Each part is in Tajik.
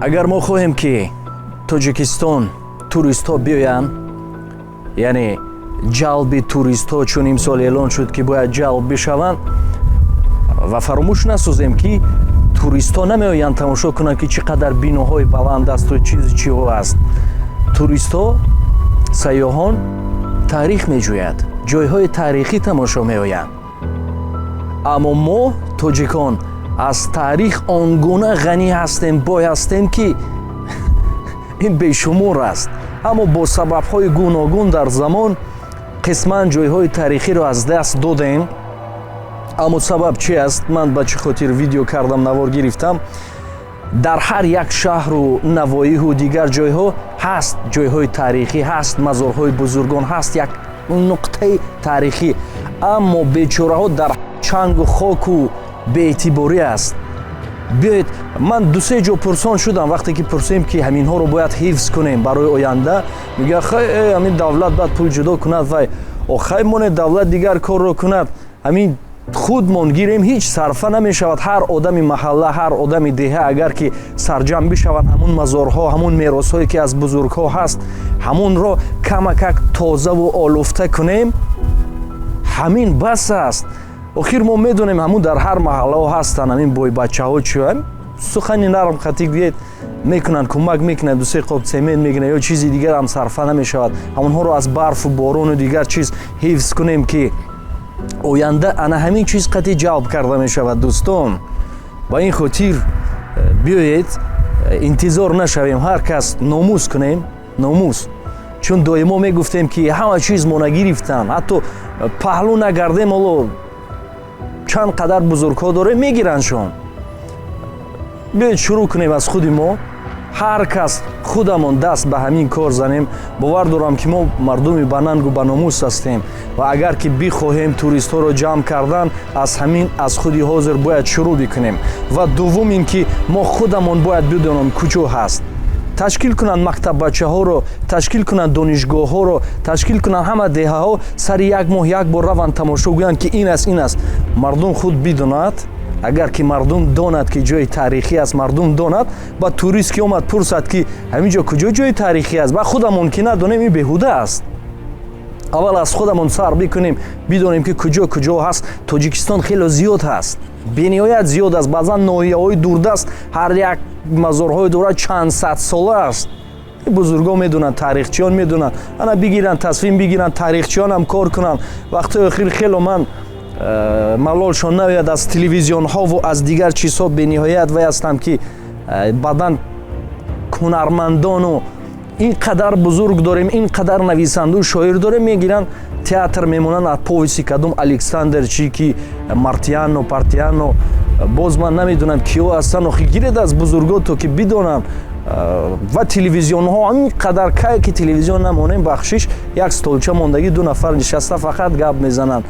агар мо хоҳем ки тоҷикистон туристҳо биёянд, яъне ҷалби туристҳо, чун имсол эълон шуд ки бояд ҷалб бишаванд, ва фаромӯш насозем ки туристҳо намеоянд тамошо кунанд ки чӣ қадар биноҳои баланд асту чиҳо аст. туристҳо, сайёҳон таърих меҷӯяд, ҷойҳои таърихӣ тамошо меоянд. аммо мо тоҷикон аз таърих он гуна ғанӣ ҳастем, бой ҳастем ки ин бешумор аст. аммо бо сабабҳои гуногун дар замон қисман ҷойҳои таърихиро аз даст додем. аммо сабаб чи аст? ман ба чӣ хотир видео кардам, навор гирифтам. дар ҳар як шаҳру навоиҳу дигар ҷойҳо ҳаст ҷойҳои таърихӣ, ҳаст мазорҳои бузургон, ҳаст як нуқтаи таърихӣ. аммо бечораҳо дар чангу хоку беэътиборӣ аст. биёед, ман дусе ҷо пурсон шудам, вақте ки пурсем ки ҳаминҳоро бояд ҳифз кунем барои оянда, мегӯяд хай ҳамин давлат баъд пул ҷудо кунад, вай охай моне давлат дигар корро кунад, ҳамин худмон гирем, ҳеҷ сарфа намешавад. ҳар одами маҳалла, ҳар одами деҳа агар ки сарҷам бишаванд, ҳамун мазорҳо, ҳамун меросҳое ки аз бузургҳо ҳаст, ҳамунро камакак тозаву олуфта кунем, ҳамин бас аст. охир мо медонем ҳамун дар ҳар маҳаллаҳо ҳастанд ҳамин бойбачаҳо чӣ сухани нарм хатик биед мекунанд, кӯмак мекунанд, дусе қоб цемент мегиранд ё чизи дигар ҳам сарфа намешавад. ҳамонҳоро аз барфу борону дигар чиз ҳифз кунем ки оянда ана ҳамин чиз қатъи ҷалб карда мешавад. дӯстон, ба ин хотир биёед интизор нашавем, ҳар кас номус кунем, номус. чун доимо мегуфтем ки ҳама чиз мо нагирифтанд, ҳатто паҳлӯ нагардем, ҳоло чанд қадар бузургҳо дорем, мегираншон. биёед шурӯъ кунем аз худи мо, ҳар кас худамон даст ба ҳамин кор занем. бовар дорам ки мо мардуми банангу баномус ҳастем ва агар ки бихоҳем туристҳоро ҷамъ кардан, аз ҳамин аз худи ҳозир бояд шурӯъ бикунем. ва дуввум ин ки мо худамон бояд бидонем куҷо ҳаст. ташкил кунанд мактаббачаҳоро, ташкил кунанд донишгоҳҳоро, ташкил кунанд ҳама деҳаҳо, сари як моҳ як бор раванд тамошо гӯянд ки ин аст, ин аст. мардум худ бидонад. агар ки мардум донад ки ҷои таърихӣ аст, мардум донад, ба турист ки омад пурсад ки ҳамин ҷо куҷо ҷои таърихӣ аст, ба худамон ки надонем, ин беҳуда аст. аввал аз худамон сар бикунем, бидонем ки куҷо куҷо ҳаст. тоҷикистон хело зиёд ҳаст, бениҳоят зиёд аст. баъзан ноҳияҳои дурдаст, ҳар як мазорҳои дора чанд сад сола аст. бузургҳо медонанд, таърихчиён медонанд, ана бигиранд тасвим бигиранд, таърихчиён ҳам кор кунанд. вақтҳои охир хело ман малолшон наояд аз телевизионҳову аз дигар чизҳо бениҳоят вай ҳастам ки баъдан ҳунармандону ин қадар бузург дорем, ин қадар нависанду шоир дорем, мегиранд театр мемонанд аз повеси кадом александр чи ки мартиано партиано, боз ман намедонам киё ҳастанд. охи гиред аз бузургҳо то ки бидонам. ва телевизионҳо ҳамин қадар кай ки телевизион намонем бахшиш, як столча мондагӣ ду нафар нишаста фақат гап мезананд.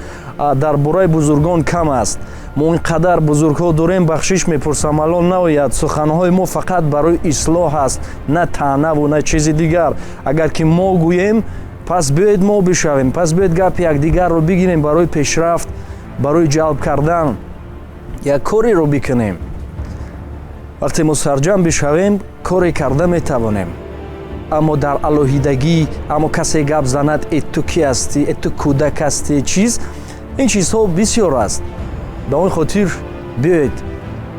дар бораи бузургон кам аст. мо ин қадар бузургҳо дорем, бахшиш мепурсам, малол наояд. суханҳои мо фақат барои ислоҳ аст, на таънаву на чизи дигар. агар ки мо гӯем, пас биёед мо бишавем, пас биёед гапи якдигарро бигирем барои пешрафт, барои ҷалб кардан як кореро бикунем. вақте мо сарҷам бишавем, коре карда метавонем. аммо дар алоҳидагӣ, аммо касе гап занад, ту ки ҳастӣ, ту кӯдак ҳастӣ, чиз, ин чизҳо бисёр аст. ба он хотир биёед,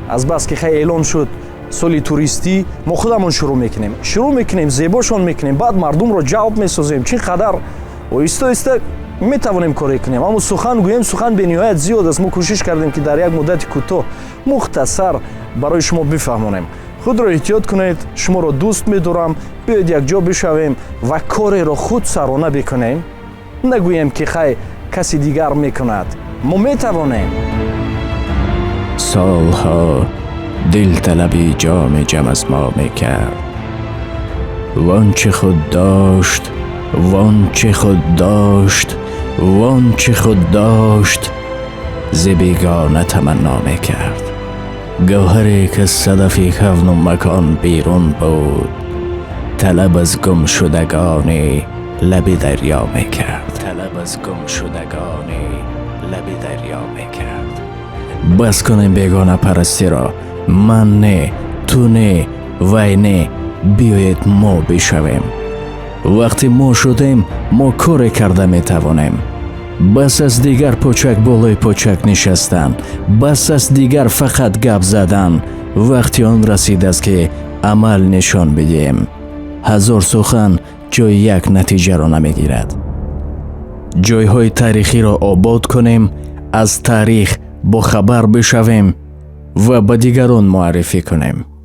азбас ки хай эълон шуд соли туристӣ, мо худамон шурӯъ мекунем, зебошон мекунем, баъд мардумро ҷалб месозем. чӣ қадар оҳиста оҳиста метавонем коре кунем. аммо сухан гӯем, сухан бениҳоят зиёд аст. мо кӯшиш кардем ки дар як муддати кӯтоҳ мухтасар барои шумо бифаҳмонем. худро эҳтиёт кунед, шуморо дӯст медорам. биёед якҷо бишавем ва кореро худ сарона бикунем. нагӯем ки хай каси дигар мекунад. мо метавонем. солҳо дилталаби ҷоми ҷам аз мо мекард. вон чӣ худ дошт, вон чӣ худ дошт, вон чӣ худ дошт, ز بیگانه تمنا میکرد. گوهری که صدفی کون و مکان بیرون بود، طلب از گم شدگانی لب دریا میکرد. طلب از گم شدگانی لب دریا میکرد. بس کنیم بیگانه پرستی را، من نه، تو نه، вай не биёед мо бишавем. вақте мо шудем мо коре карда метавонем. бас аст дигар почак болои почак нишастан, бас аст дигар фақат гап задан. вақти он расидааст ки амал нишон бидиҳем. ҳазор сухан ҷои як натиҷаро намегирад. ҷойҳои таърихиро обод кунем, аз таърих бохабар бишавем ва ба дигарон муаррифӣ кунем.